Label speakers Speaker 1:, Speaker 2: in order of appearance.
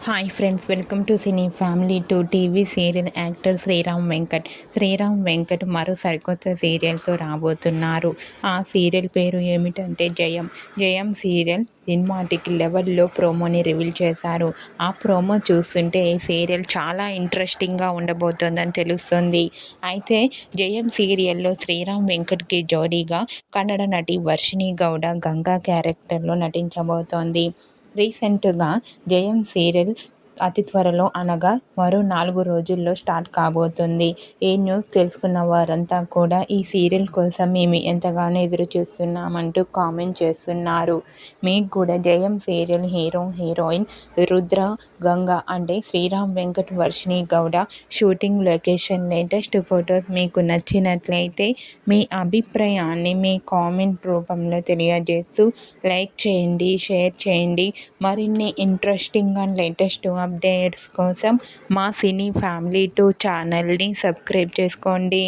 Speaker 1: Hi friends, welcome to cine family to TV serial actor Sriram Venkat. Sriram Venkat మరో సరికొత్త సీరియల్తో రాబోతున్నారు. ఆ సీరియల్ పేరు ఏమిటంటే జయం. జయం సీరియల్ సినిమాటిక్ లెవెల్లో ప్రోమోని రివీల్ చేశారు. ఆ ప్రోమో చూస్తుంటే ఈ సీరియల్ చాలా ఇంట్రెస్టింగ్గా ఉండబోతోందని తెలుస్తుంది. అయితే జయం సీరియల్లో శ్రీరామ్ వెంకట్కి జోడీగా కన్నడ నటి వర్షిణి గౌడ గంగా క్యారెక్టర్లో నటించబోతోంది. రీసెంట్గా జయం సీరియల్ అతి త్వరలో అనగా మరో 4 రోజుల్లో స్టార్ట్ కాబోతుంది. ఈ న్యూస్ తెలుసుకున్న వారంతా కూడా ఈ సీరియల్ కోసం మేము ఎంతగానో ఎదురు చూస్తున్నామంటూ కామెంట్ చేస్తున్నారు. మీకు కూడా Jayam serial hero heroine Rudra, Ganga అంటే Sriram Venkat, Varshini Gowda shooting location latest photos మీకు నచ్చినట్లయితే మీ అభిప్రాయాన్ని మీ కామెంట్ రూపంలో తెలియజేస్తూ లైక్ చేయండి, షేర్ చేయండి. మరిన్ని ఇంట్రెస్టింగ్ అండ్ లేటెస్ట్ అప్డేట్స్ కోసం మా సినీ ఫ్యామిలీ 2 ఛానల్ని సబ్స్క్రైబ్ చేసుకోండి.